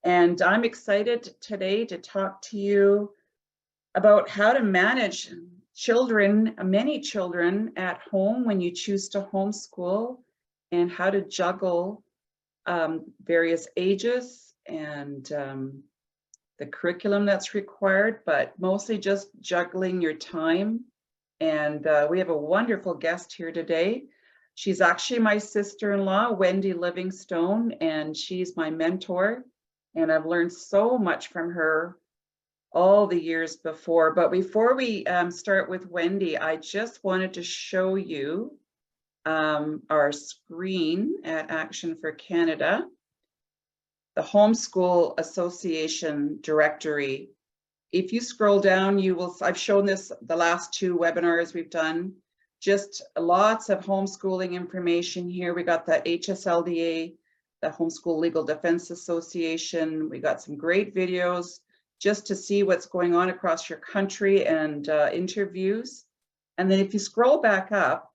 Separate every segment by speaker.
Speaker 1: And I'm excited today to talk to you about how to manage many children at home when you choose to homeschool, and how to juggle various ages and the curriculum that's required, but mostly just juggling your time. And we have a wonderful guest here today. She's actually my sister-in-law, Wendy Livingstone, and she's my mentor. And I've learned so much from her all the years before. But before we start with Wendy, I just wanted to show you our screen at Action for Canada, the Homeschool Association directory. If you scroll down, you will, I've shown this the last two webinars we've done, just lots of homeschooling information here. We got the HSLDA, the Homeschool Legal Defense Association. We got some great videos just to see what's going on across your country, and interviews. And then if you scroll back up,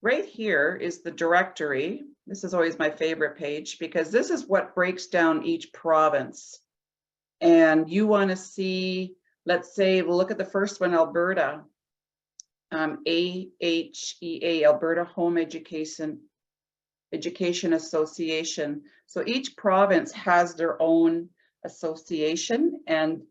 Speaker 1: right here is the directory. This is always my favorite page because this is what breaks down each province. And you want to see, let's say, we'll look at the first one, Alberta, AHEA, Alberta Home Education Association. So each province has their own association, and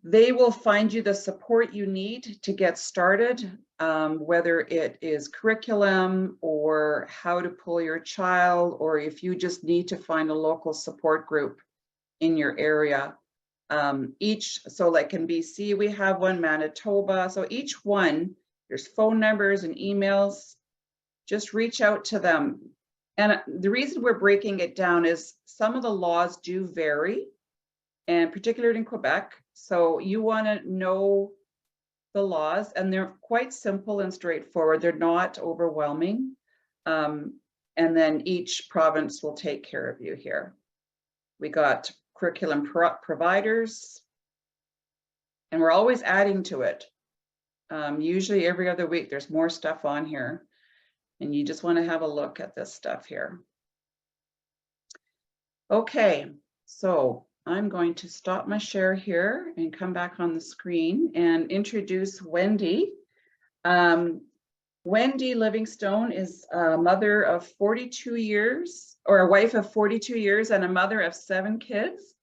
Speaker 1: they will find you the support you need to get started, whether it is curriculum or how to pull your child, or if you just need to find a local support group in your area. So like in BC, we have one, Manitoba. So each one, there's phone numbers and emails. Just reach out to them. And the reason we're breaking it down is some of the laws do vary, and particularly in Quebec. So you want to know the laws, and they're quite simple and straightforward. They're not overwhelming. And then each province will take care of you here. We got curriculum providers, and we're always adding to it. Usually every other week, there's more stuff on here, and you just want to have a look at this stuff here. Okay, so I'm going to stop my share here and come back on the screen and introduce Wendy. Wendy Livingstone is a mother of 42 years, or a wife of 42 years, and a mother of 7 kids.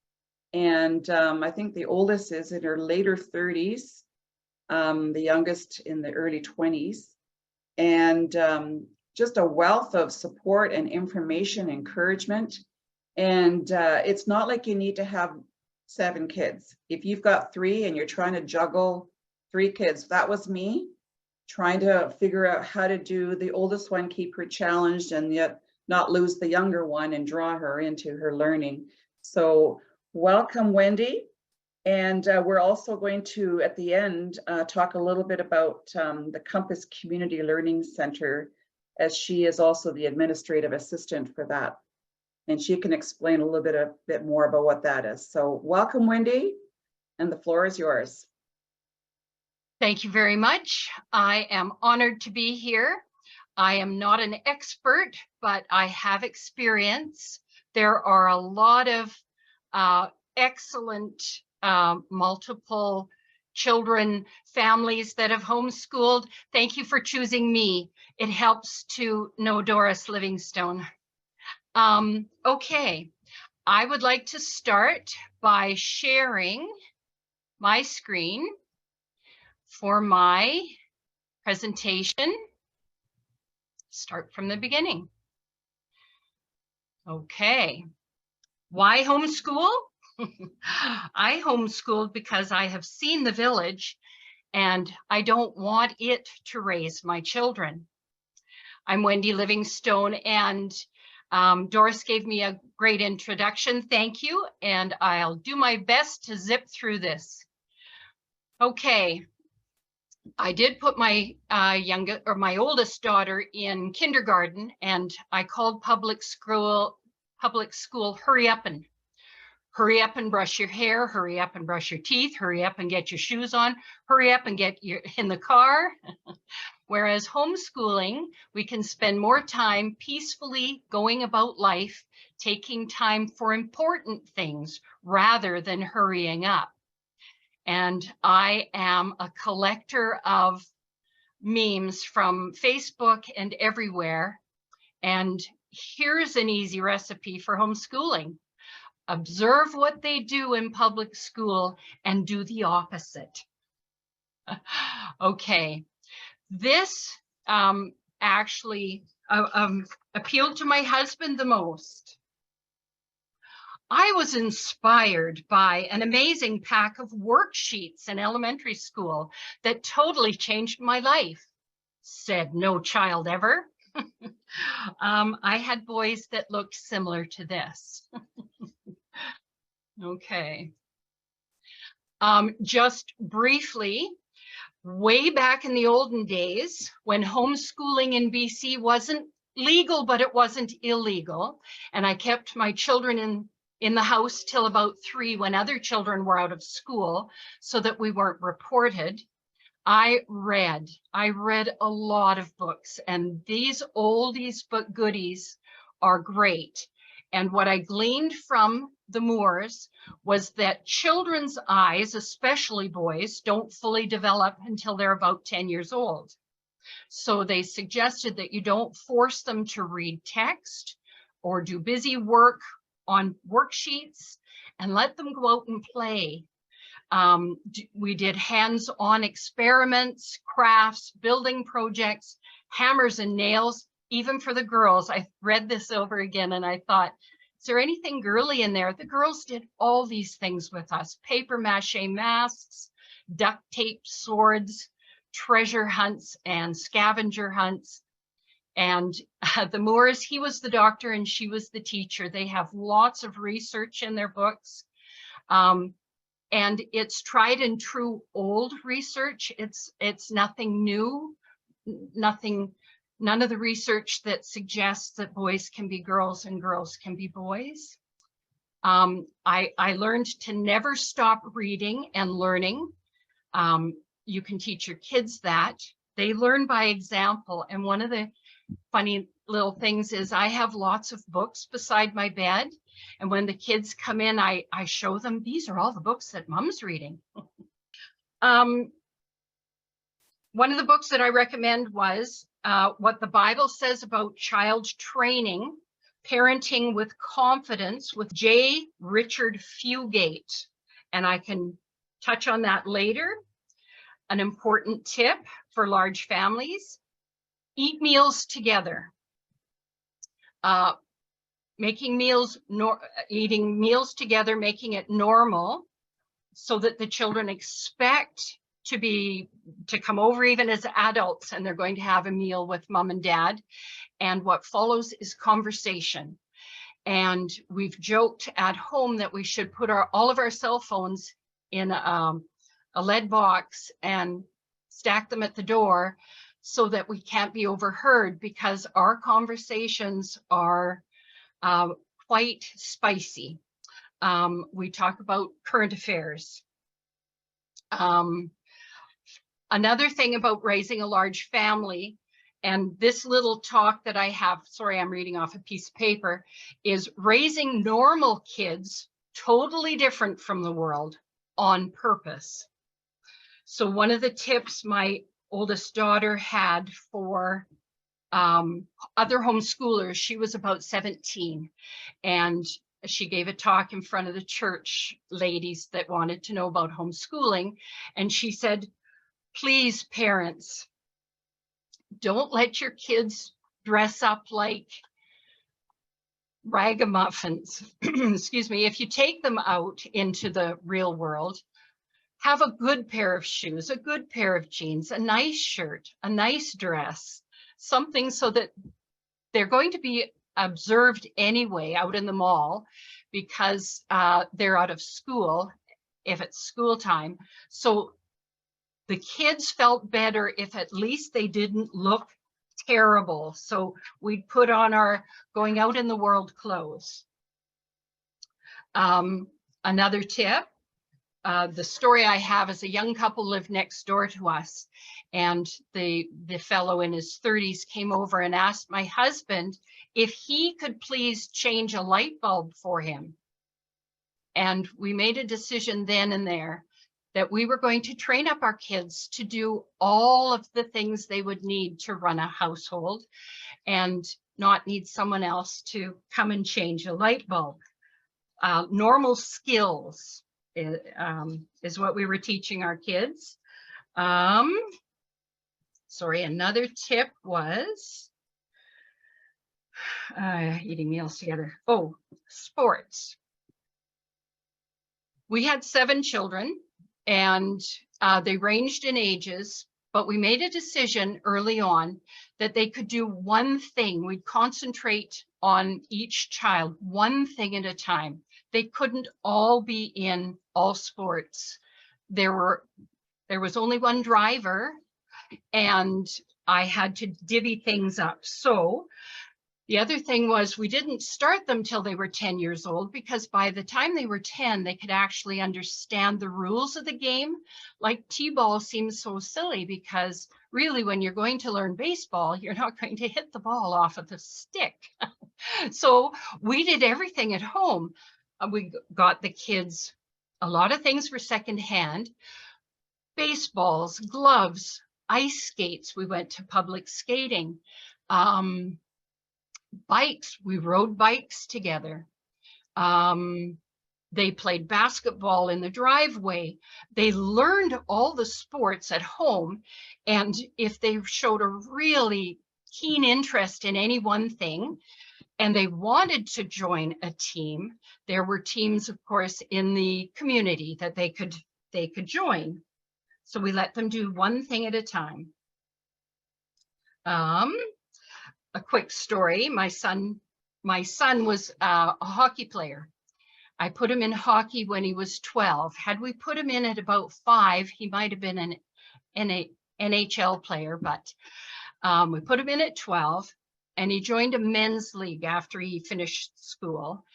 Speaker 1: And I think the oldest is in her later 30s, the youngest in the early 20s. And just a wealth of support and information, encouragement. And it's not like you need to have 7 kids. If you've got 3 and you're trying to juggle 3 kids, that was me, trying to figure out how to do the oldest one, keep her challenged, and yet not lose the younger one and draw her into her learning. So welcome, Wendy. And we're also going to, at the end, talk a little bit about the Compass Community Learning Center, as she is also the administrative assistant for that. And she can explain a little bit more about what that is. So welcome, Wendy, and the floor is yours.
Speaker 2: Thank you very much. I am honored to be here. I am not an expert, but I have experience. There are a lot of excellent multiple children, families that have homeschooled. Thank you for choosing me. It helps to know Doris Livingstone. Okay, I would like to start by sharing my screen for my presentation. Start from the beginning. Okay, why homeschool? I homeschooled because I have seen the village and I don't want it to raise my children. I'm Wendy Livingstone, and Doris gave me a great introduction. Thank you. And I'll do my best to zip through this. Okay. I did put my my oldest daughter in kindergarten, and I called public school, hurry up and brush your hair, hurry up and brush your teeth, hurry up and get your shoes on, hurry up and get in the car. Whereas homeschooling, we can spend more time peacefully going about life, taking time for important things rather than hurrying up. And I am a collector of memes from Facebook and everywhere. And here's an easy recipe for homeschooling. Observe what they do in public school and do the opposite. Okay, this actually appealed to my husband the most. I was inspired by an amazing pack of worksheets in elementary school that totally changed my life. Said no child ever. I had boys that looked similar to this. Okay. Just briefly, way back in the olden days, when homeschooling in BC wasn't legal, but it wasn't illegal, and I kept my children in the house till about 3 when other children were out of school so that we weren't reported. I read a lot of books, and these oldies but goodies are great. And what I gleaned from the Moores was that children's eyes, especially boys, don't fully develop until they're about 10 years old. So they suggested that you don't force them to read text or do busy work on worksheets, and let them go out and play. We did hands-on experiments, crafts, building projects, hammers and nails, even for the girls. I read this over again and I thought, is there anything girly in there? The girls did all these things with us: paper mache masks, duct tape swords, treasure hunts and scavenger hunts. And the Moores, he was the doctor and she was the teacher. They have lots of research in their books. And it's tried and true old research. It's nothing new, none of the research that suggests that boys can be girls and girls can be boys. I learned to never stop reading and learning. You can teach your kids that. They learn by example. And one of the funny little things is I have lots of books beside my bed. And when the kids come in, I show them, these are all the books that Mom's reading. One of the books that I recommend was What the Bible Says About Child Training, Parenting with Confidence with J. Richard Fugate. And I can touch on that later. An important tip for large families: eat meals together. Eating meals together, making it normal so that the children expect to come over even as adults, and they're going to have a meal with mom and dad. And what follows is conversation. And we've joked at home that we should put all of our cell phones in a lead box and stack them at the door so that we can't be overheard, because our conversations are quite spicy. We talk about current affairs. Another thing about raising a large family, and this little talk that I have, sorry, I'm reading off a piece of paper, is raising normal kids totally different from the world on purpose. So one of the tips my oldest daughter had for other homeschoolers, she was about 17, and she gave a talk in front of the church ladies that wanted to know about homeschooling. And she said, please, parents, don't let your kids dress up like ragamuffins. Excuse me. If you take them out into the real world, have a good pair of shoes, a good pair of jeans, a nice shirt, a nice dress, something so that they're going to be observed anyway out in the mall, because they're out of school if it's school time. So the kids felt better if at least they didn't look terrible. So we'd put on our going out in the world clothes. Another tip, the story I have is a young couple lived next door to us, and the fellow in his 30s came over and asked my husband if he could please change a light bulb for him. And we made a decision then and there that we were going to train up our kids to do all of the things they would need to run a household and not need someone else to come and change a light bulb. Normal skills is what we were teaching our kids. Sorry, another tip was eating meals together. Oh, sports. We had 7 children, and they ranged in ages, but we made a decision early on that they could do one thing. We'd concentrate on each child, one thing at a time. They couldn't all be in all sports. There was only one driver, and I had to divvy things up. So the other thing was we didn't start them till they were 10 years old, because by the time they were 10, they could actually understand the rules of the game. Like T-ball seems so silly, because really when you're going to learn baseball, you're not going to hit the ball off of the stick. So we did everything at home. We got the kids, a lot of things were secondhand, baseballs, gloves, ice skates. We went to public skating. Bikes, we rode bikes together. They played basketball in the driveway. They learned all the sports at home. And if they showed a really keen interest in any one thing, and they wanted to join a team, there were teams, of course, in the community that they could join. So we let them do one thing at a time. A quick story, my son was a hockey player. I put him in hockey when he was 12. Had we put him in at about 5, he might have been an NHL player, but we put him in at 12, and he joined a men's league after he finished school.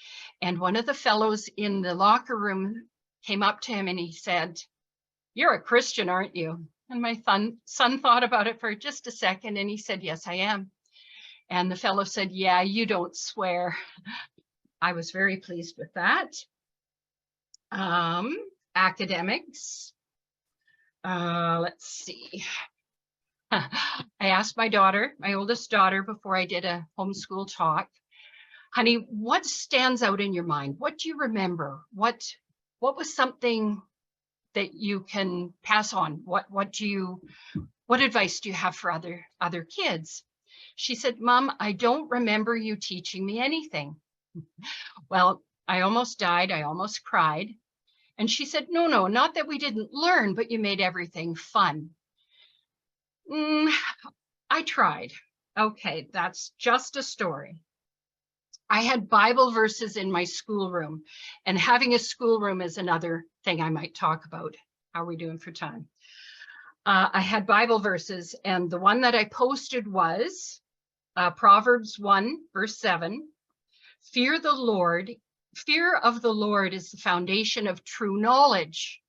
Speaker 2: And one of the fellows in the locker room came up to him and he said, "You're a Christian, aren't you?" And my son thought about it for just a second, and he said, "Yes, I am." And the fellow said, "Yeah, you don't swear." I was very pleased with that. Academics. Let's see. I asked my daughter, my oldest daughter, before I did a homeschool talk, "Honey, what stands out in your mind? What do you remember? What was something that you can pass on? What advice do you have for other kids?" She said, "Mom, I don't remember you teaching me anything." Well, I almost died. I almost cried. And she said, no, not that we didn't learn, but you made everything fun. I tried. Okay, that's just a story. I had Bible verses in my schoolroom, and having a schoolroom is another thing I might talk about. How are we doing for time? I had Bible verses, and the one that I posted was Proverbs 1, verse 7. Fear of the Lord is the foundation of true knowledge.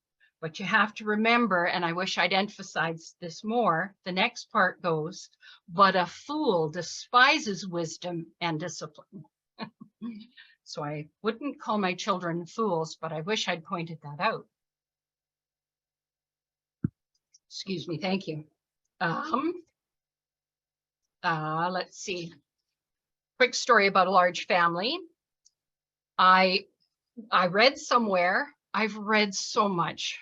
Speaker 2: But you have to remember, and I wish I'd emphasized this more, the next part goes, but a fool despises wisdom and discipline. So I wouldn't call my children fools, but I wish I'd pointed that out. Excuse me, thank you. Let's see. Quick story about a large family. I read somewhere, I've read so much.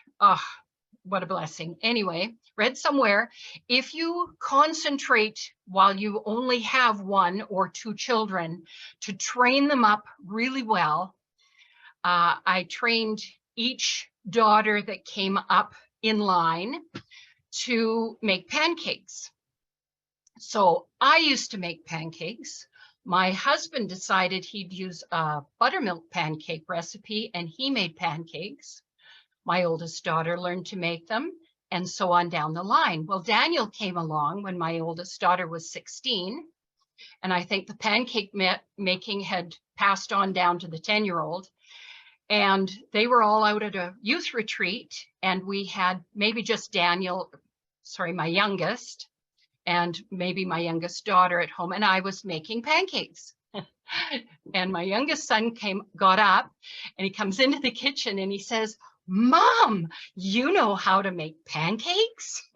Speaker 2: What a blessing. Anyway, read somewhere, if you concentrate while you only have 1 or 2 children to train them up really well. I trained each daughter that came up in line to make pancakes. So I used to make pancakes. My husband decided he'd use a buttermilk pancake recipe, and he made pancakes. My oldest daughter learned to make them, and so on down the line. Well, Daniel came along when my oldest daughter was 16, and I think the pancake making had passed on down to the 10-year-old. And they were all out at a youth retreat, and we had maybe just Daniel, sorry, my youngest, and maybe my youngest daughter at home, and I was making pancakes. And my youngest son got up, and he comes into the kitchen and he says, "Mom, you know how to make pancakes?"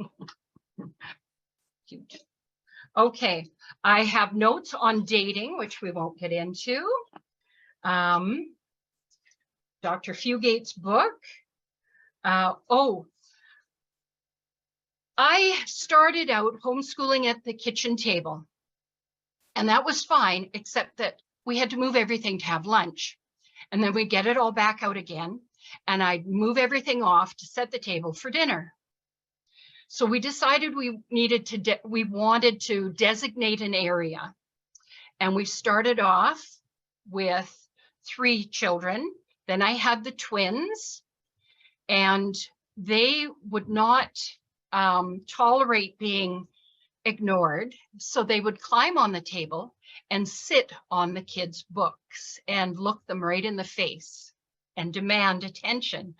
Speaker 2: Cute. Okay, I have notes on dating, which we won't get into. Dr. Fugate's book. I started out homeschooling at the kitchen table, and that was fine, except that we had to move everything to have lunch, and then we'd get it all back out again, and I'd move everything off to set the table for dinner. So we decided we wanted to designate an area, and we started off with 3 children. Then I had the twins, and they would not tolerate being ignored. So they would climb on the table and sit on the kids' books and look them right in the face and demand attention.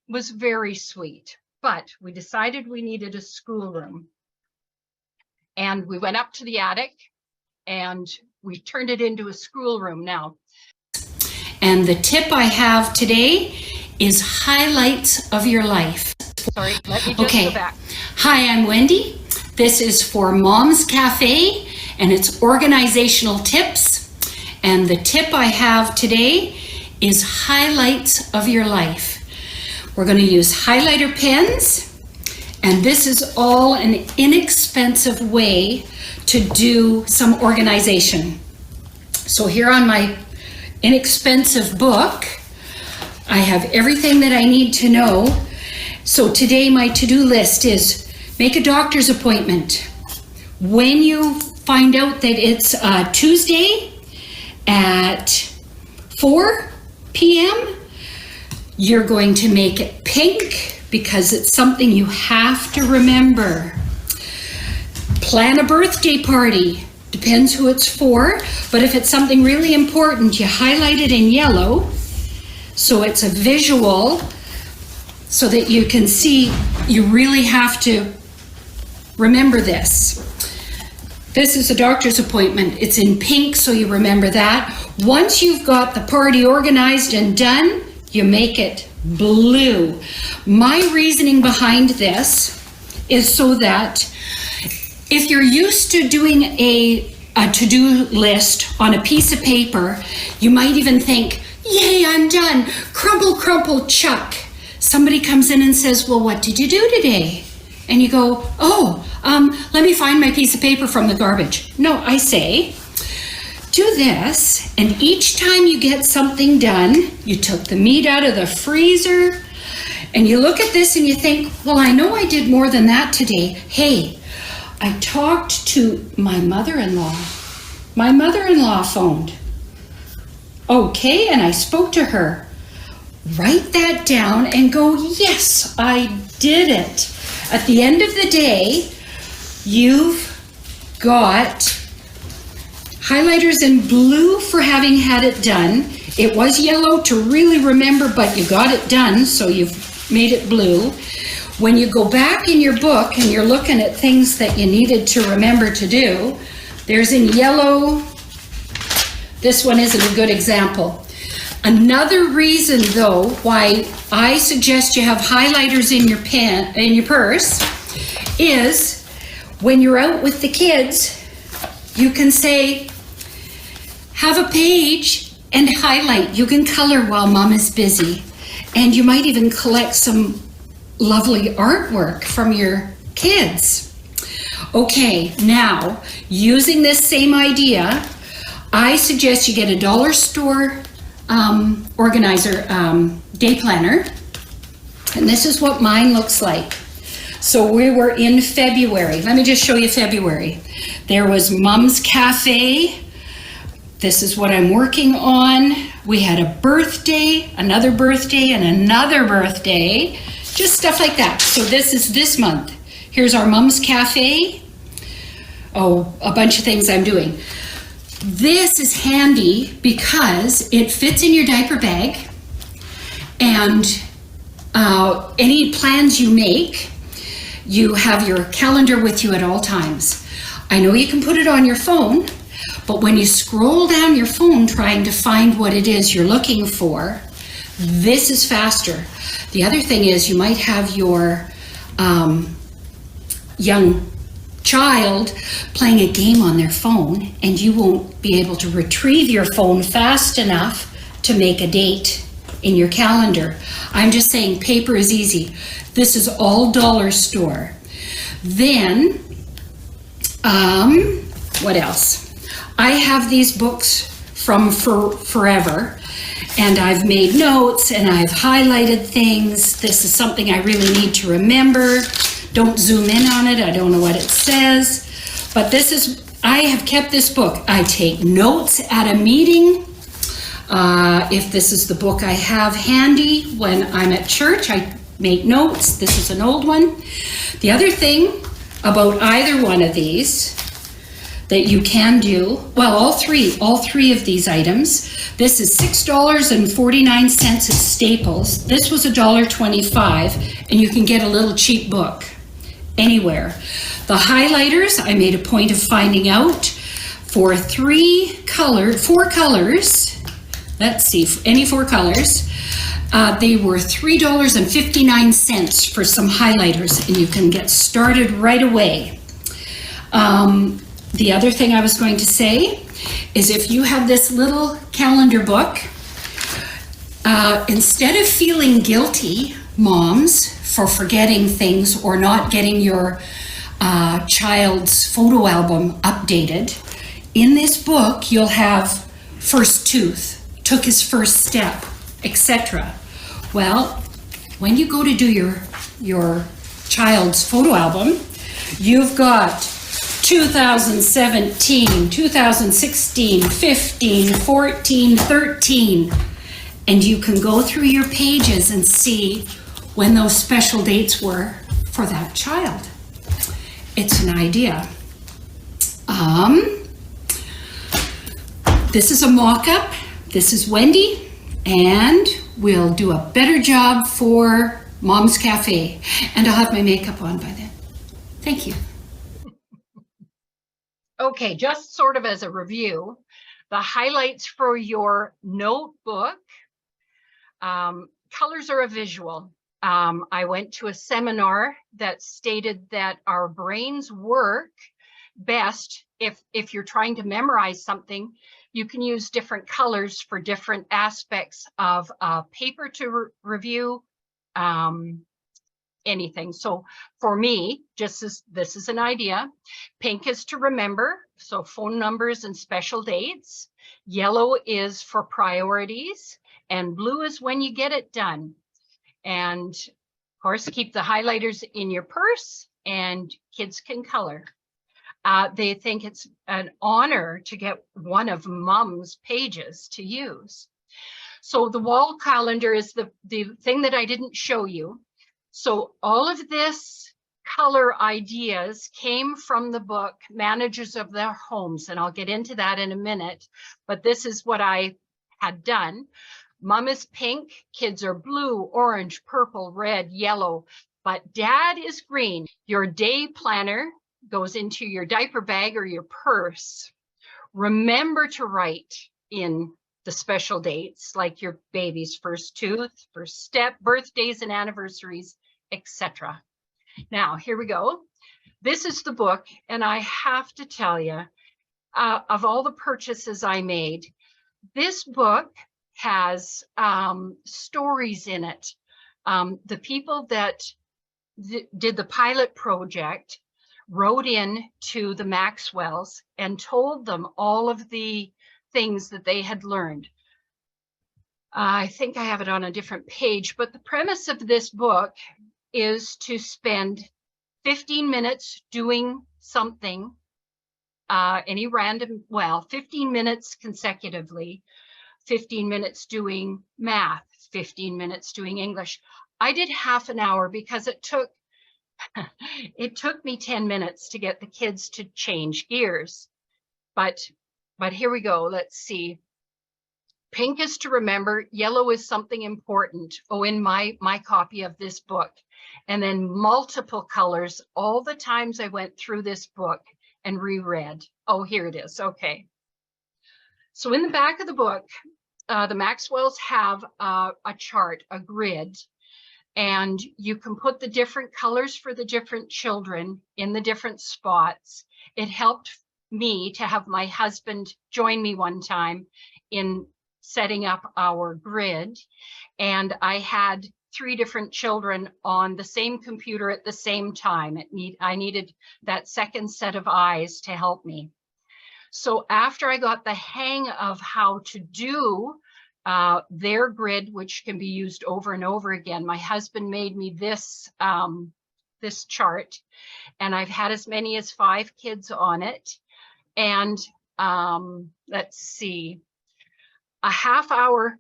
Speaker 2: It was very sweet, but we decided we needed a schoolroom. And we went up to the attic and we turned it into a schoolroom now.
Speaker 3: And the tip I have today is highlights of your life.
Speaker 2: Sorry, let me just go back.
Speaker 3: Hi, I'm Wendy. This is for Mom's Cafe, and it's organizational tips. And the tip I have today is highlights of your life. We're going to use highlighter pens, and this is all an inexpensive way to do some organization. So here on my inexpensive book, I have everything that I need to know. So today my to-do list is make a doctor's appointment. When you find out that it's Tuesday at 4 p.m., you're going to make it pink because it's something you have to remember. Plan a birthday party. Depends who it's for, but if it's something really important, you highlight it in yellow so it's a visual so that you can see you really have to remember this. This is a doctor's appointment. It's in pink, so you remember that. Once you've got the party organized and done, you make it blue. My reasoning behind this is so that if you're used to doing a to-do list on a piece of paper, you might even think, yay, I'm done. Crumple, crumple, chuck. Somebody comes in and says, well, what did you do today? And you go, let me find my piece of paper from the garbage. No, I say, do this, and each time you get something done, you took the meat out of the freezer, and you look at this and you think, well, I know I did more than that today. Hey, I talked to my mother-in-law. My mother-in-law phoned. Okay, and I spoke to her. Write that down and go, yes, I did it. At the end of the day, you've got highlighters in blue for having had it done. It was yellow to really remember, but you got it done, so you've made it blue. When you go back in your book and you're looking at things that you needed to remember to do, there's in yellow. This one isn't a good example. Another reason, though, why I suggest you have highlighters in your pen, in your purse, is when you're out with the kids, you can say, have a page and highlight. You can color while mom is busy. And you might even collect some lovely artwork from your kids. Okay, now, using this same idea, I suggest you get a dollar store organizer day planner. And this is what mine looks like. So we were in February. Let me just show you February. There was Mom's Cafe. This is what I'm working on. We had a birthday, another birthday, and another birthday. Just stuff like that. So this is this month. Here's our Mom's Cafe. Oh, a bunch of things I'm doing. This is handy because it fits in your diaper bag. And any plans you make, you have your calendar with you at all times. I know you can put it on your phone, but when you scroll down your phone trying to find what it is you're looking for, this is faster. The other thing is you might have your young child playing a game on their phone, and you won't be able to retrieve your phone fast enough to make a date in your calendar. I'm just saying paper is easy. This is all dollar store. Then, what else? I have these books from forever, and I've made notes and I've highlighted things. This is something I really need to remember. Don't zoom in on it. I don't know what it says, but this is, I have kept this book. I take notes at a meeting. If this is the book I have handy when I'm at church, I make notes. This is an old one. The other thing about either one of these that you can do, well, all three of these items. This is $6.49 at Staples. This was $1.25, and you can get a little cheap book anywhere. The highlighters, I made a point of finding out for four colors. Let's see, any four colors. They were $3.59 for some highlighters, and you can get started right away. The other thing I was going to say is if you have this little calendar book, instead of feeling guilty, moms, for forgetting things or not getting your child's photo album updated, in this book you'll have first tooth, took his first step, etc. Well, when you go to do your child's photo album, you've got 2017, 2016, 15, 14, 13, and you can go through your pages and see when those special dates were for that child. It's an idea. This is a mock-up. This is Wendy, and we'll do a better job for Mom's Cafe, and I'll have my makeup on by then. Thank you.
Speaker 2: Okay, just sort of as a review, the highlights for your notebook, colors are a visual. I went to a seminar that stated that our brains work best if you're trying to memorize something. You can use different colors for different aspects of paper to review, anything. So for me, this is an idea. Pink is to remember, so phone numbers and special dates. Yellow is for priorities, and blue is when you get it done. And of course, keep the highlighters in your purse, and kids can color. They think it's an honor to get one of Mom's pages to use. So the wall calendar is the thing that I didn't show you. So all of this color ideas came from the book Managers of Their Homes, and I'll get into that in a minute, but this is what I had done. Mom is pink, kids are blue, orange, purple, red, yellow, but Dad is green. Your day planner goes into your diaper bag or your purse. Remember to write in the special dates, like your baby's first tooth, first step, birthdays and anniversaries, etc. Now, here we go. This is the book, and I have to tell you, of all the purchases I made, this book has stories in it. The people that did the pilot project wrote in to the Maxwells and told them all of the things that they had learned. I think I have it on a different page, but the premise of this book is to spend 15 minutes doing something, 15 minutes consecutively, 15 minutes doing math, 15 minutes doing English. I did half an hour because it took me 10 minutes to get the kids to change gears. But here we go. Let's see. Pink is to remember, yellow is something important. Oh, in my copy of this book. And then multiple colors, all the times I went through this book and reread. Oh, here it is. Okay. So in the back of the book, the Maxwells have a chart, a grid, and you can put the different colors for the different children in the different spots. It helped me to have my husband join me one time in setting up our grid, and I had 3 different children on the same computer at the same time. I needed that second set of eyes to help me. So after I got the hang of how to do their grid, which can be used over and over again, my husband made me this this chart, and I've had as many as 5 kids on it. And let's see, a half-hour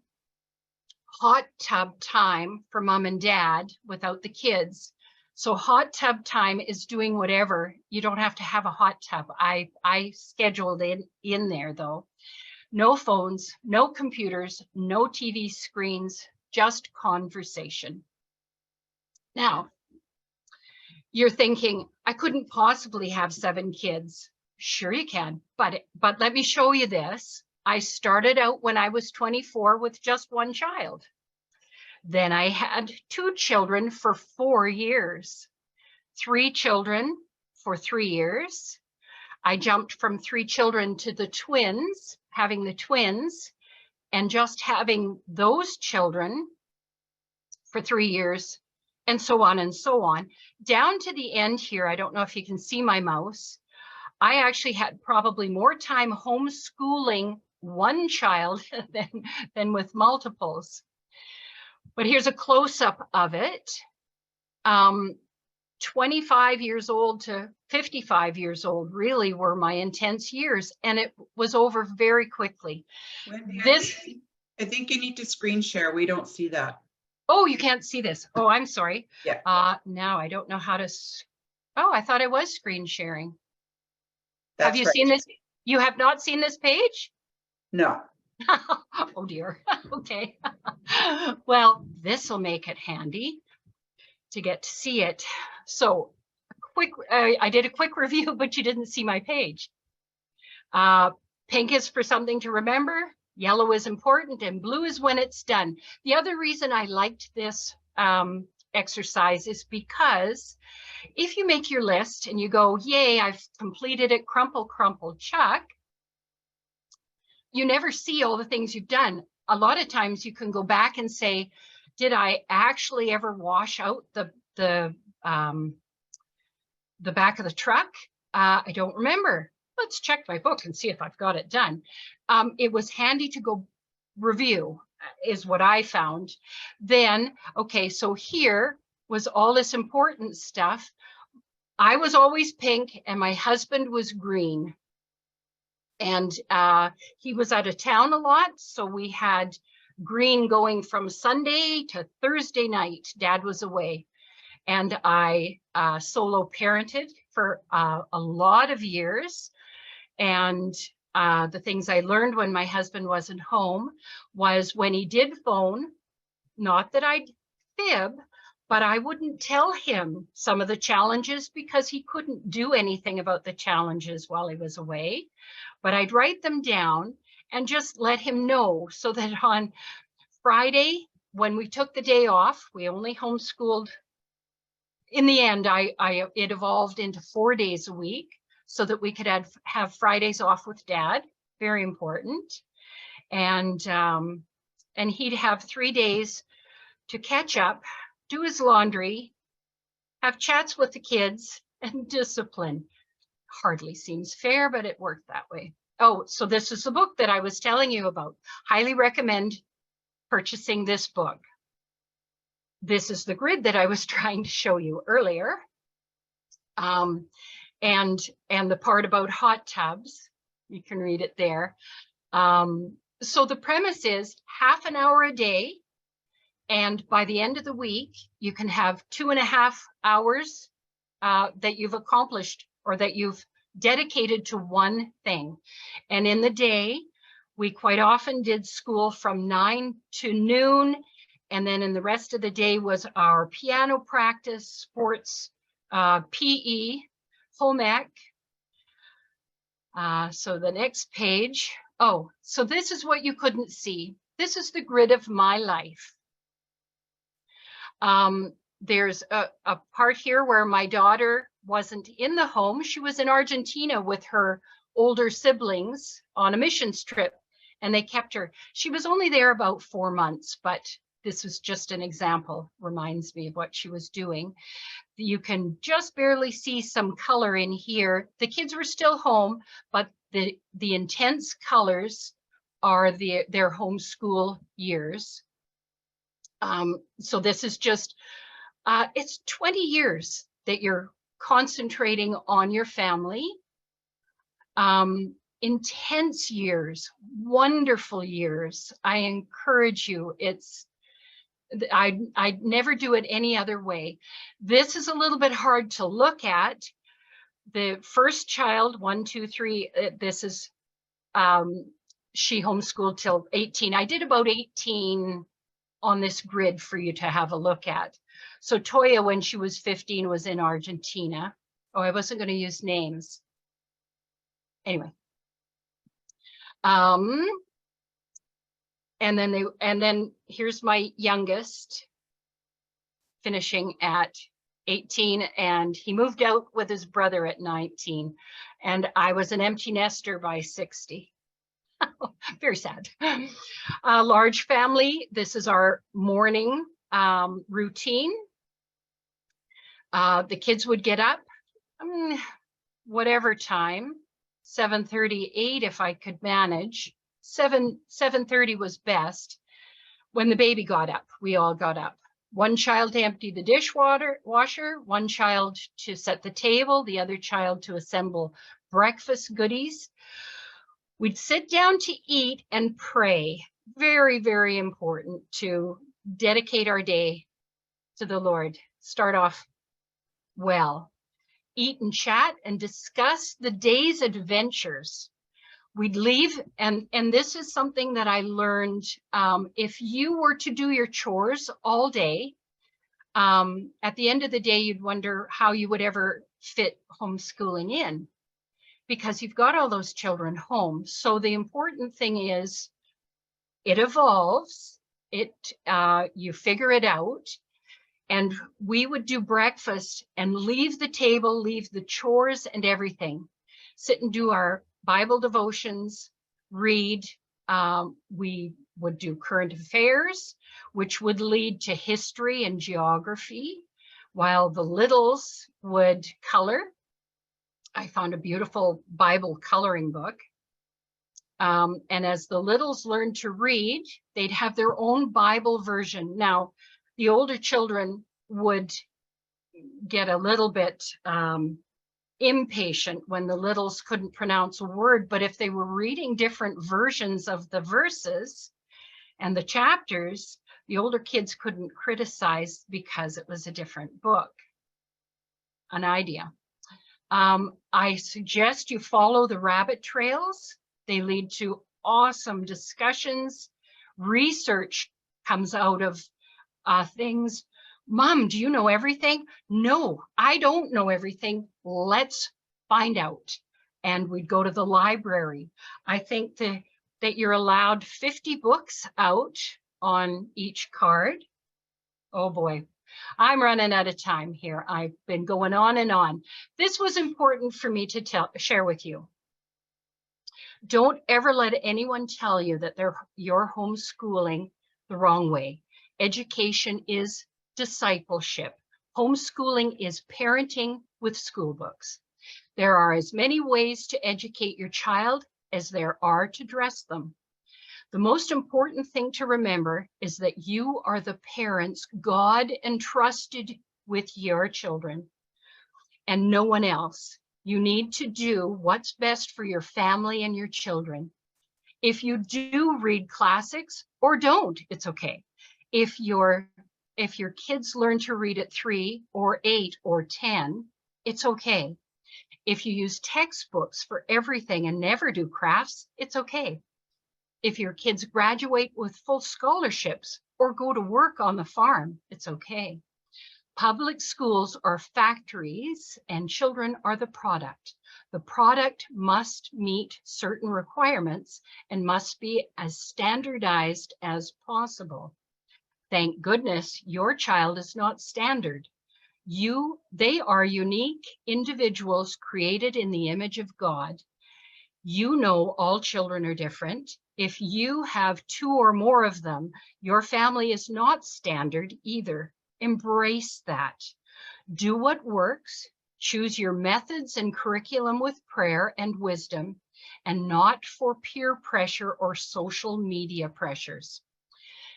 Speaker 2: hot tub time for mom and dad without the kids. So hot tub time is doing whatever. You don't have to have a hot tub. I scheduled it in there though. No phones, no computers, no TV screens, just conversation. Now, you're thinking, I couldn't possibly have 7 kids. Sure you can, but let me show you this. I started out when I was 24 with just 1 child. Then I had 2 children for 4 years, 3 children for 3 years. I jumped from 3 children to the twins, having the twins, and just having those children for 3 years, and so on and so on. Down to the end here, I don't know if you can see my mouse. I actually had probably more time homeschooling 1 child than with multiples. But here's a close-up of it. 25 years old to 55 years old really were my intense years, and it was over very quickly.
Speaker 1: Wendy, I think you need to screen share. We don't see that.
Speaker 2: Oh, you can't see this. Oh, I'm sorry.
Speaker 1: Yeah.
Speaker 2: Now I don't know how to. Oh, I thought I was screen sharing.
Speaker 1: That's
Speaker 2: Have you
Speaker 1: right.
Speaker 2: seen this? You have not seen this page?
Speaker 1: No.
Speaker 2: Oh dear. Okay. Well, this will make it handy to get to see it. So I did a quick review, but you didn't see my page. Pink is for something to remember, yellow is important, and blue is when it's done. The other reason I liked this exercise is because if you make your list and you go, yay, I've completed it, crumple, crumple, chuck, you never see all the things you've done. A lot of times you can go back and say, did I actually ever wash out the back of the truck? I don't remember. Let's check my book and see if I've got it done. It was handy to go review, is what I found. Then, okay, so here was all this important stuff. I was always pink and my husband was green. And he was out of town a lot, so we had green going from Sunday to Thursday night. Dad was away. And I solo parented for a lot of years. And the things I learned when my husband wasn't home was when he did phone, not that I'd fib, but I wouldn't tell him some of the challenges because he couldn't do anything about the challenges while he was away. But I'd write them down and just let him know so that on Friday, when we took the day off, we only homeschooled. In the end, it evolved into 4 days a week so that we could have Fridays off with Dad, very important. And he'd have 3 days to catch up, do his laundry, have chats with the kids, and discipline. Hardly seems fair, but it worked that way. Oh, so this is the book that I was telling you about. Highly recommend purchasing this book. This is the grid that I was trying to show you earlier. And the part about hot tubs, you can read it there. So the premise is half an hour a day. And by the end of the week, you can have 2.5 hours that you've accomplished or that you've dedicated to one thing. And in the day, We quite often did school from 9 to noon, and then in the rest of the day was our piano practice, sports, PE, home ec. So the next page. Oh, so this is what you couldn't see. This is the grid of my life. There's a part here where my daughter wasn't in the home. She was in Argentina with her older siblings on a missions trip, and they kept her. She was only there about 4 months, but this was just an example, reminds me of what she was doing. You can just barely see some color in here. The kids were still home, but the intense colors are their homeschool years. So this is just, it's 20 years that you're concentrating on your family. Intense years, wonderful years. I encourage you. I'd never do it any other way. This is a little bit hard to look at. The first child, 1, 2, 3, this is, she homeschooled till 18. I did about 18 on this grid for you to have a look at. So Toya, when she was 15, was in Argentina. Oh, I wasn't going to use names. Anyway. And then here's my youngest, finishing at 18, and he moved out with his brother at 19, and I was an empty nester by 60. Very sad. Large family. This is our morning routine. The kids would get up whatever time, 7:30, 8 if I could manage. 7:30 was best. When the baby got up, we all got up. One child to empty the dishwasher, one child to set the table, the other child to assemble breakfast goodies. We'd sit down to eat and pray. Very, very important to dedicate our day to the Lord. Start off well. Eat and chat and discuss the day's adventures. We'd leave, and this is something that I learned. If you were to do your chores all day, at the end of the day, you'd wonder how you would ever fit homeschooling in, because you've got all those children home. So the important thing is it evolves, you figure it out. And we would do breakfast and leave the table, leave the chores and everything, sit and do our Bible devotions, read. We would do current affairs, which would lead to history and geography, while the littles would color. I found a beautiful Bible coloring book. And as the littles learned to read, they'd have their own Bible version. Now, the older children would get a little bit impatient when the littles couldn't pronounce a word, but if they were reading different versions of the verses and the chapters, the older kids couldn't criticize because it was a different book. An idea. I suggest you follow the rabbit trails. They lead to awesome discussions. Research comes out of things. Mom, do you know everything? No, I don't know everything. Let's find out. And we'd go to the library. I think that you're allowed 50 books out on each card. Oh boy, I'm running out of time here. I've been going on and on. This was important for me to share with you. Don't ever let anyone tell you that you're homeschooling the wrong way. Education is discipleship. Homeschooling is parenting with school books. There are as many ways to educate your child as there are to dress them. The most important thing to remember is that you are the parents God entrusted with your children and no one else. You need to do what's best for your family and your children. If you do read classics or don't, it's okay. If your kids learn to read at 3 or 8 or 10, it's okay. If you use textbooks for everything and never do crafts, it's okay. If your kids graduate with full scholarships or go to work on the farm, it's okay. Public schools are factories and children are the product. The product must meet certain requirements and must be as standardized as possible. Thank goodness your child is not standard. They are unique individuals created in the image of God. You know all children are different. If you have 2 or more of them, your family is not standard either. Embrace that. Do what works. Choose your methods and curriculum with prayer and wisdom, and not for peer pressure or social media pressures.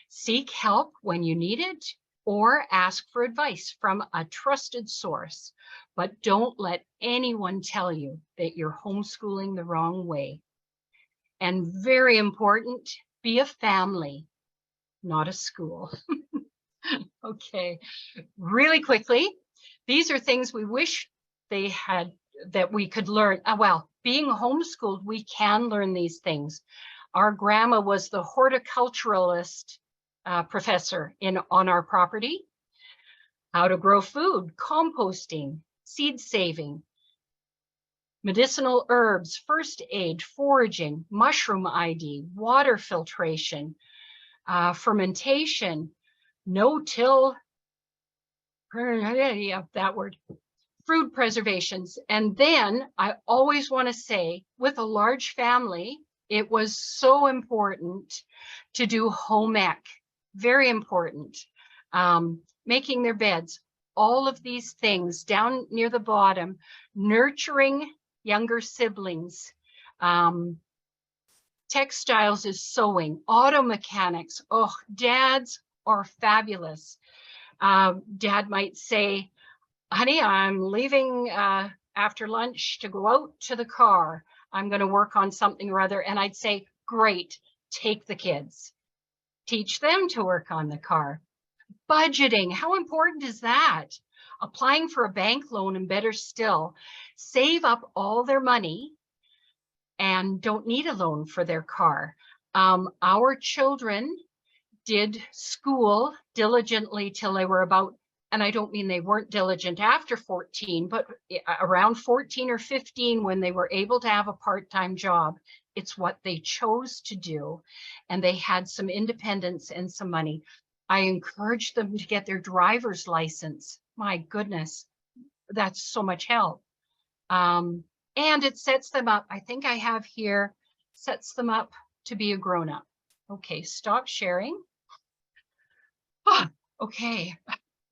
Speaker 2: Seek help when you need it, or ask for advice from a trusted source, but don't let anyone tell you that you're homeschooling the wrong way. And very important, be a family, not a school. Okay, really quickly, these are things we wish they had, that we could learn. Well, being homeschooled, we can learn these things. Our grandma was the horticulturalist professor on our property. How to grow food, composting, seed saving, medicinal herbs, first aid, foraging, mushroom ID, water filtration, fermentation, no-till, yeah, that word, food preservations. And then I always want to say, with a large family, it was so important to do home ec, very important. Making their beds, all of these things down near the bottom, nurturing younger siblings. Textiles is sewing, auto mechanics. Oh, dads are fabulous. Dad might say, honey, I'm leaving after lunch to go out to the car. I'm going to work on something or other. And I'd say, great, take the kids. Teach them to work on the car. Budgeting, how important is that? Applying for a bank loan, and better still, save up all their money and don't need a loan for their car. Our children did school diligently till they were about, and I don't mean they weren't diligent after 14, but around 14 or 15 when they were able to have a part-time job. It's what they chose to do, and they had some independence and some money. I encouraged them to get their driver's license. My goodness, that's so much help. And it sets them up, I think I have here, sets them up to be a grown-up. Okay, stop sharing. Oh, okay.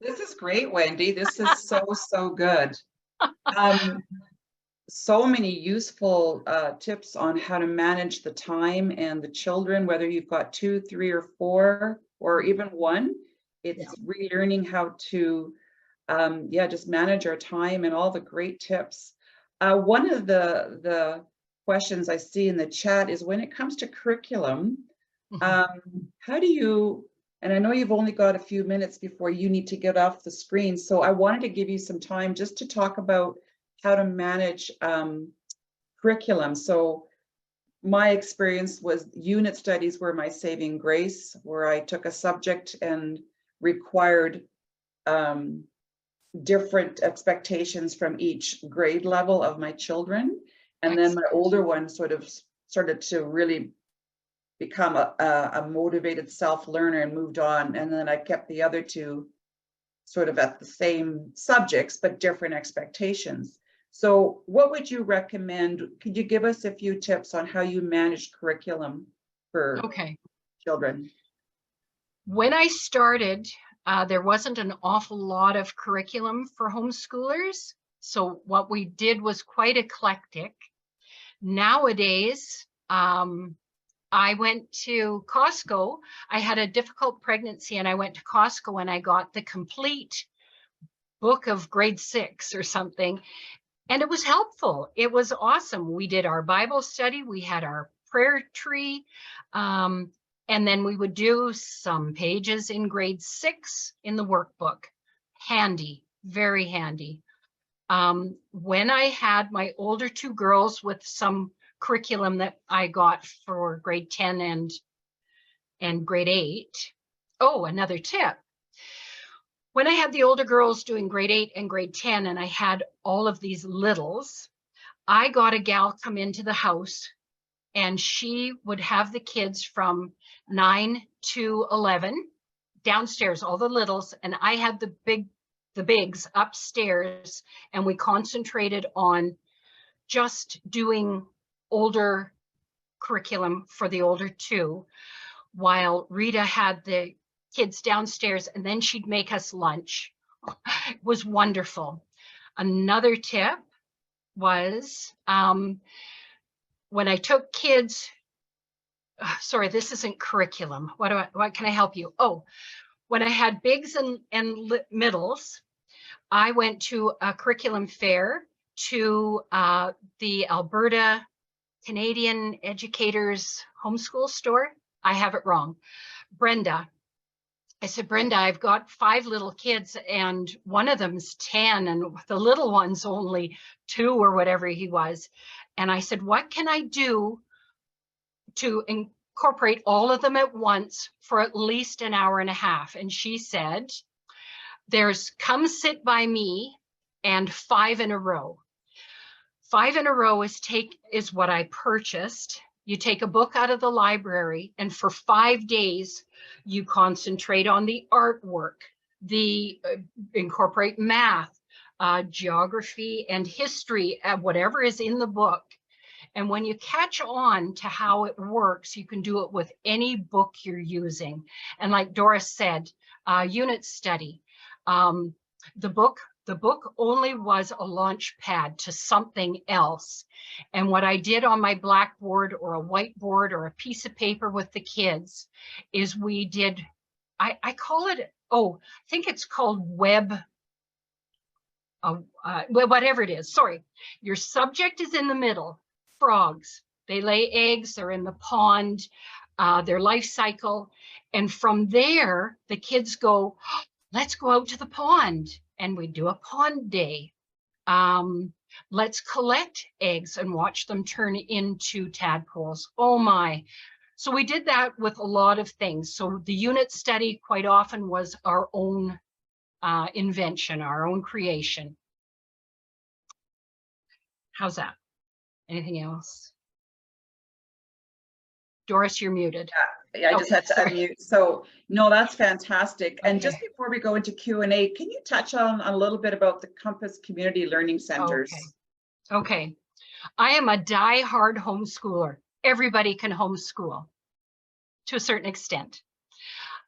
Speaker 1: This is great, Wendy. This is so good. So many useful tips on how to manage the time and the children, whether you've got 2, 3, or 4, or even 1. It's relearning how to, just manage our time, and all the great tips. One of the questions I see in the chat is, when it comes to curriculum, how do you, and I know you've only got a few minutes before you need to get off the screen, so I wanted to give you some time just to talk about how to manage curriculum. So my experience was unit studies were my saving grace, where I took a subject and required different expectations from each grade level of my children. And then my older one sort of started to really become a motivated self-learner and moved on. And then I kept the other 2 sort of at the same subjects, but different expectations. So what would you recommend? Could you give us a few tips on how you manage curriculum for children?
Speaker 2: When I started, there wasn't an awful lot of curriculum for homeschoolers. So what we did was quite eclectic. Nowadays, I went to Costco. I had a difficult pregnancy, and I went to Costco and I got the complete book of grade 6 or something. And it was helpful. It was awesome. We did our Bible study. We had our prayer tree. And then we would do some pages in grade 6 in the workbook. Handy, very handy. When I had my older 2 girls with some curriculum that I got for grade 10 and grade 8. Oh, another tip. When I had the older girls doing grade 8 and grade 10, and I had all of these littles, I got a gal come into the house, and she would have the kids from 9 to 11 downstairs, all the littles, and I had the bigs upstairs, and we concentrated on just doing older curriculum for the older two, while Rita had the kids downstairs, and then she'd make us lunch. It was wonderful. Another tip was when I took kids, sorry, this isn't curriculum. What can I help you? Oh, when I had bigs and middles, I went to a curriculum fair to the Alberta Canadian Educators Homeschool store. I have it wrong. Brenda. I said, Brenda, I've got 5 little kids and one of them's 10 and the little one's only 2 or whatever he was. And I said, what can I do to incorporate all of them at once for at least an hour and a half? And she said, there's Come Sit By Me and 5 in a Row. 5 in a Row is what I purchased. You take a book out of the library, and for 5 days, you concentrate on the artwork, incorporate math, geography and history, whatever is in the book. And when you catch on to how it works, you can do it with any book you're using. And like Doris said, unit study. The book only was a launch pad to something else. And what I did on my blackboard or a whiteboard or a piece of paper with the kids is we did, I call it, I think it's called web, whatever it is, sorry. Your subject is in the middle, frogs. They lay eggs, they're in the pond, their life cycle. And from there, the kids go, let's go out to the pond. And we do a pond day. Let's collect eggs and watch them turn into tadpoles. Oh my. So we did that with a lot of things. So the unit study quite often was our own invention, our own creation. How's that? Anything else? Doris, you're muted.
Speaker 1: Yeah, I just had to unmute. So no, that's fantastic. And just before we go into Q&A, can you touch on a little bit about the Compass Community Learning Centers?
Speaker 2: Okay. I am a die-hard homeschooler. Everybody can homeschool to a certain extent.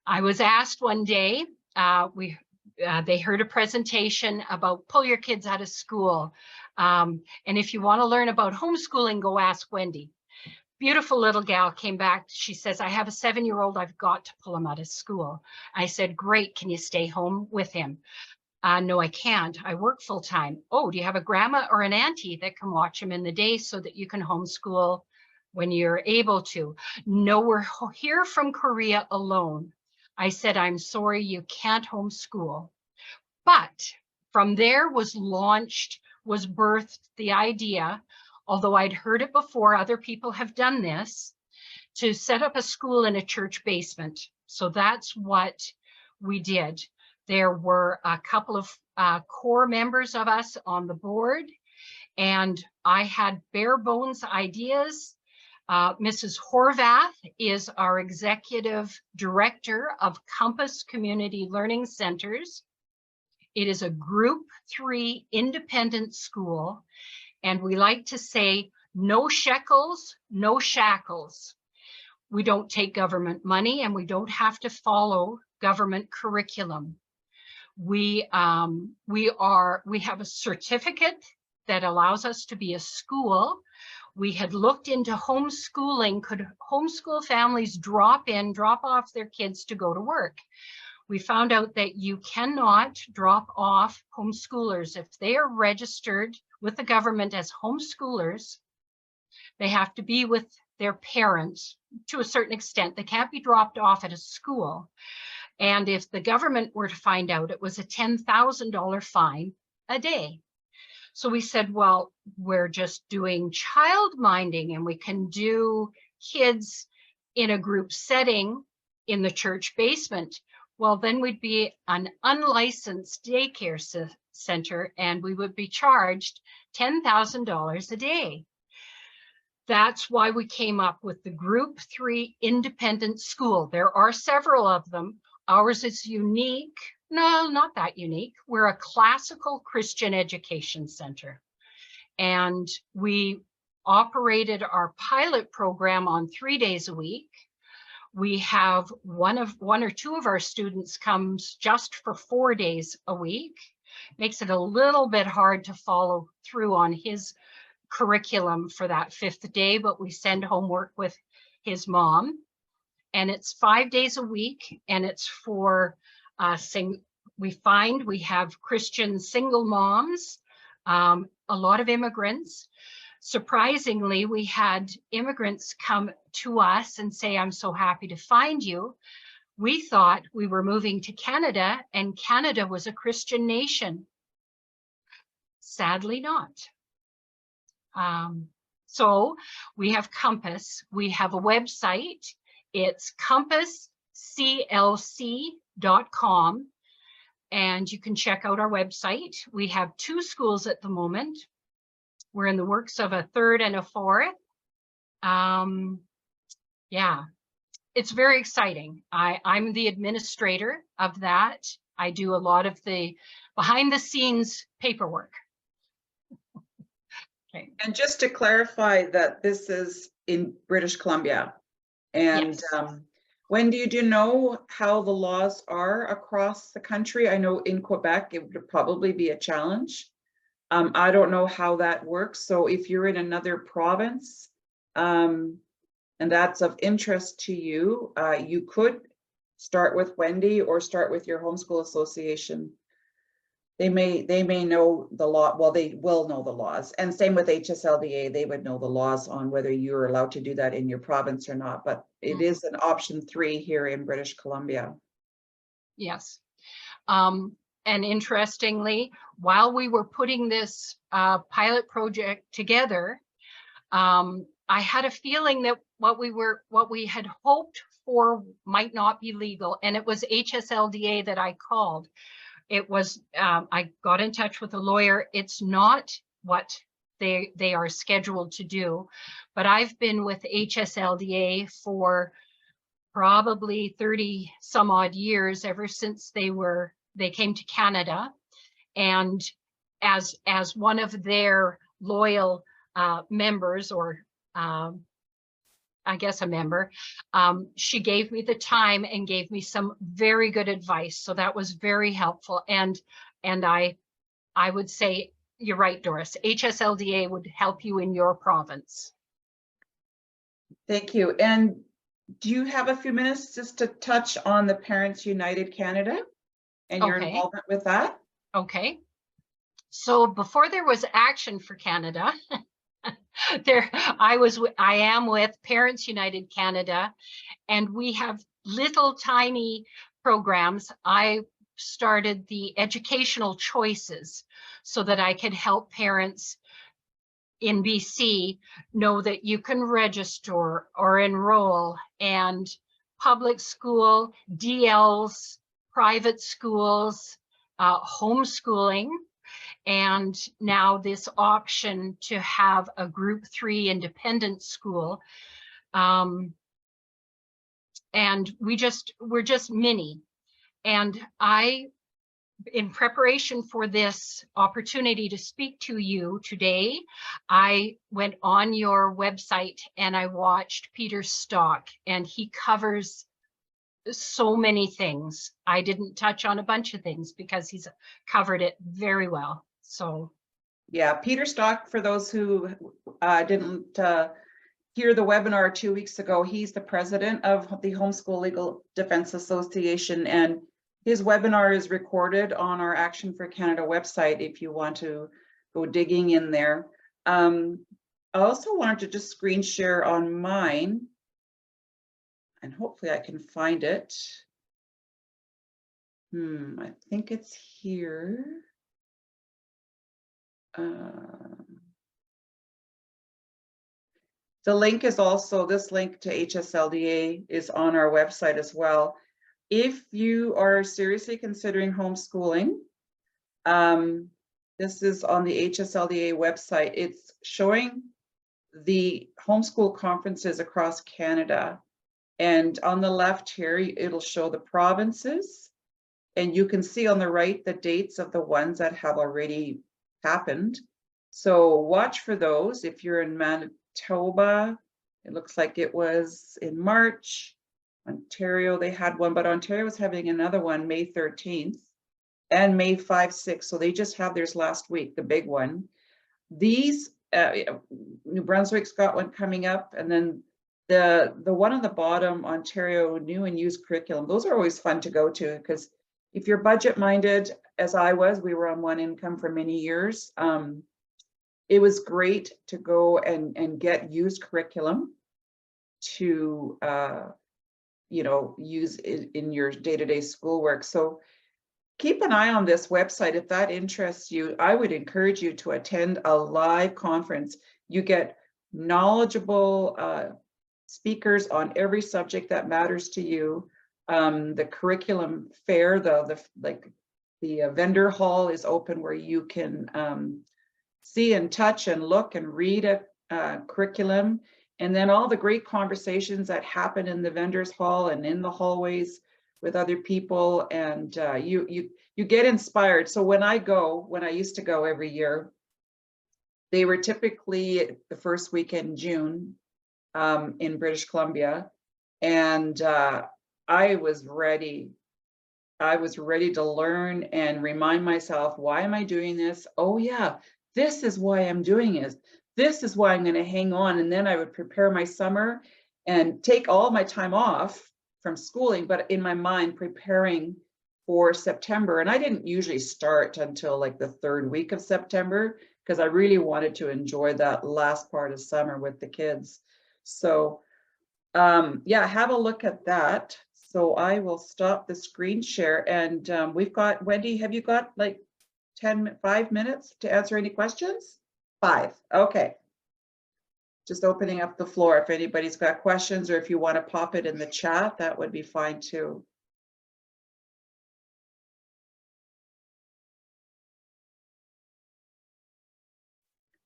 Speaker 2: I was asked one day, they heard a presentation about pull your kids out of school. And if you want to learn about homeschooling, go ask Wendy. Beautiful little gal came back. She says, I have a 7-year-old. I've got to pull him out of school. I said, great. Can you stay home with him? No, I can't. I work full time. Oh, do you have a grandma or an auntie that can watch him in the day so that you can homeschool when you're able to? No, we're here from Korea alone. I said, I'm sorry, you can't homeschool. But from there was birthed the idea, although I'd heard it before, other people have done this, to set up a school in a church basement. So that's what we did. There were a couple of core members of us on the board, and I had bare bones ideas. Mrs. Horvath is our executive director of Compass Community Learning Centers. It is a Group 3 independent school. And we like to say, no shekels, no shackles. We don't take government money and we don't have to follow government curriculum. We have a certificate that allows us to be a school. We had looked into homeschooling. Could homeschool families drop off their kids to go to work? We found out that you cannot drop off homeschoolers. If they are registered with the government as homeschoolers, they have to be with their parents to a certain extent. They can't be dropped off at a school. And if the government were to find out, it was a $10,000 fine a day. So we said, well, we're just doing child minding and we can do kids in a group setting in the church basement. Well, then we'd be an unlicensed daycare center and we would be charged $10,000 a day. That's why we came up with the Group 3 independent school. There are several of them. Ours is unique. No, not that unique. We're a classical Christian education center. And we operated our pilot program on 3 days a week. We have one or two of our students comes just for 4 days a week. Makes it a little bit hard to follow through on his curriculum for that 5th day, but we send homework with his mom. And it's 5 days a week, and it's for we have Christian single moms, a lot of immigrants. Surprisingly, we had immigrants come to us and say, I'm so happy to find you. We thought we were moving to Canada, and Canada was a Christian nation. Sadly not. So we have Compass. We have a website. It's compassclc.com. And you can check out our website. We have 2 schools at the moment. We're in the works of a 3rd and a 4th. Yeah, it's very exciting. I'm the administrator of that. I do a lot of the behind the scenes paperwork. Okay.
Speaker 1: And just to clarify that this is in British Columbia. And
Speaker 2: Yes.
Speaker 1: Wendy, do you know how the laws are across the country? I know in Quebec, it would probably be a challenge. I don't know how that works. So if you're in another province and that's of interest to you, you could start with Wendy or start with your homeschool association. They may know the law. Well, they will know the laws, and same with HSLDA. They would know the laws on whether you're allowed to do that in your province or not. But it is an option 3 here in British Columbia.
Speaker 2: Yes. And interestingly, while we were putting this pilot project together, I had a feeling that what we had hoped for might not be legal, and it was HSLDA that I called. It was, I got in touch with a lawyer. It's not what they are scheduled to do, but I've been with HSLDA for probably 30 some odd years, ever since they came to Canada. And as one of their loyal members, or I guess a member, she gave me the time and gave me some very good advice. So that was very helpful. And I would say, you're right, Doris, HSLDA would help you in your province.
Speaker 1: Thank you. And do you have a few minutes just to touch on the Parents United Canada and your involvement with that?
Speaker 2: Okay. So before there was Action for Canada, I am with Parents United Canada, and we have little tiny programs. I started the educational choices so that I could help parents in BC know that you can register or enroll, and public school, DLs, private schools, homeschooling, and now this option to have a Group 3 independent school. And we're just mini. And in preparation for this opportunity to speak to you today, I went on your website and I watched Peter Stock, and he covers so many things. I didn't touch on a bunch of things because he's covered it very well. So
Speaker 1: yeah, Peter Stock, for those who didn't hear the webinar 2 weeks ago, he's the president of the Homeschool Legal Defense Association, and his webinar is recorded on our Action for Canada website if you want to go digging in there. I also wanted to just screen share on mine, and hopefully I can find it. I think it's here. The link is also, this link to HSLDA is on our website as well. If you are seriously considering homeschooling, this is on the HSLDA website. It's showing the homeschool conferences across Canada. And on the left here, it'll show the provinces. And you can see on the right the dates of the ones that have already happened. So watch for those. If you're in Manitoba, it looks like it was in March. Ontario, they had one, but Ontario was having another one May 13th and May 5, 6. So they just had theirs last week, the big one. These, New Brunswick's got one coming up, and then the one on the bottom, Ontario New and Used Curriculum. Those are always fun to go to, because if you're budget minded, as I was, we were on one income for many years. It was great to go and get used curriculum to you know, use in your day-to-day schoolwork. So keep an eye on this website. If that interests you, I would encourage you to attend a live conference. You get knowledgeable speakers on every subject that matters to you. The curriculum fair, the vendor hall is open, where you can see and touch and look and read a curriculum. And then all the great conversations that happen in the vendors hall and in the hallways with other people, and you get inspired. So when I used to go every year, they were typically the first weekend in June in British Columbia, and I was ready to learn and remind myself, why am I doing this? Oh yeah, this is why I'm doing it. This is why I'm going to hang on. And then I would prepare my summer and take all my time off from schooling, but in my mind preparing for September. And I didn't usually start until like the third week of September, because I really wanted to enjoy that last part of summer with the kids. So yeah, have a look at that. So I will stop the screen share, and we've got, Wendy, have you got like 5 minutes to answer any questions? 5, okay. Just opening up the floor. If anybody's got questions, or if you want to pop it in the chat, that would be fine too.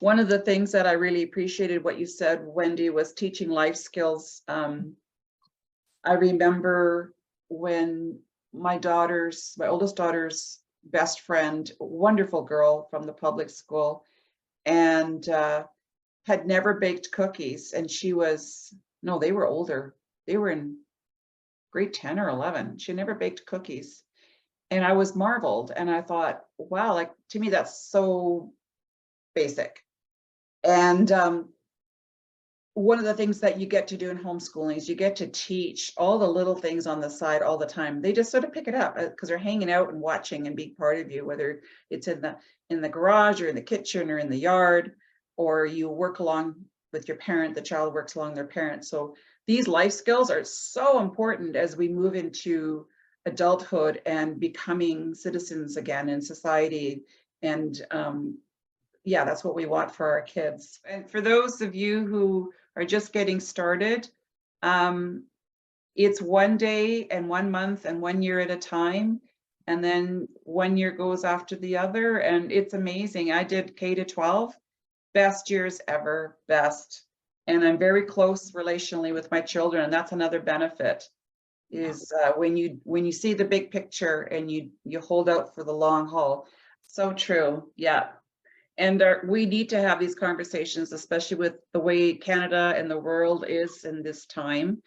Speaker 1: One of the things that I really appreciated what you said, Wendy, was teaching life skills. I remember when my oldest daughter's best friend, wonderful girl from the public school, and had never baked cookies. And she was, no, they were older. They were in grade 10 or 11. She never baked cookies. And I was marveled. And I thought, wow, like, to me, that's so basic. And one of the things that you get to do in homeschooling is you get to teach all the little things on the side all the time. They just sort of pick it up because they're hanging out and watching and being part of you, whether it's in the garage or in the kitchen or in the yard, or you work along with your parent, the child works along their parent. So these life skills are so important as we move into adulthood and becoming citizens again in society. And yeah, that's what we want for our kids. And for those of you who are just getting started, it's 1 day and 1 month and 1 year at a time. And then 1 year goes after the other. And it's amazing. I did K to 12, best years ever, best. And I'm very close relationally with my children. And that's another benefit, is when you see the big picture and you hold out for the long haul. So true. Yeah. And we need to have these conversations, especially with the way Canada and the world is in this time,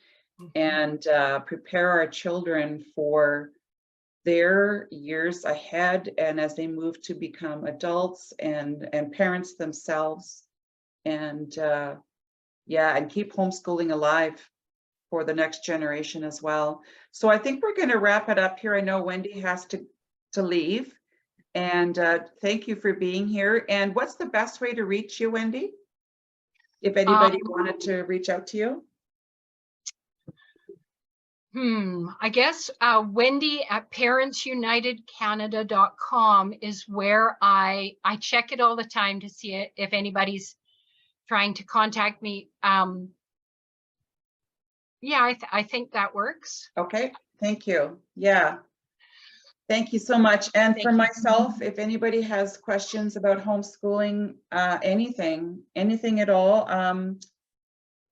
Speaker 1: and prepare our children for their years ahead, and as they move to become adults and parents themselves, and yeah, and keep homeschooling alive for the next generation as well. So I think we're going to wrap it up here. I know Wendy has to leave. And thank you for being here. And what's the best way to reach you, Wendy? If anybody wanted to reach out to you?
Speaker 2: I guess Wendy at parentsunitedcanada.com is where I check it all the time to see if anybody's trying to contact me. Yeah, I think that works.
Speaker 1: Okay, thank you. Yeah. Thank you so much. And
Speaker 2: Thank
Speaker 1: for
Speaker 2: you.
Speaker 1: myself, if anybody has questions about homeschooling, anything at all,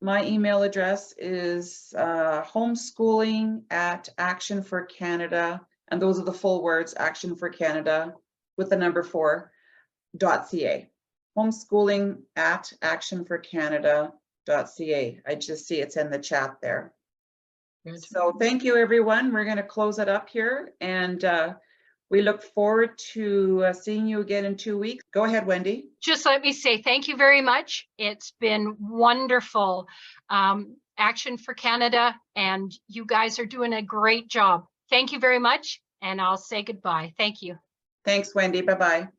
Speaker 1: my email address is homeschooling@actionforcanada, and those are the full words, Action for Canada with the number 4.ca. Homeschooling@actionforcanada.ca. I just see it's in the chat there.
Speaker 2: Good.
Speaker 1: So thank you, everyone. We're going to close it up here, and we look forward to seeing you again in 2 weeks. Go ahead, Wendy.
Speaker 2: Just let me say thank you very much. It's been wonderful. Action for Canada, and you guys are doing a great job. Thank you very much, and I'll say goodbye. Thank you.
Speaker 1: Thanks, Wendy. Bye-bye.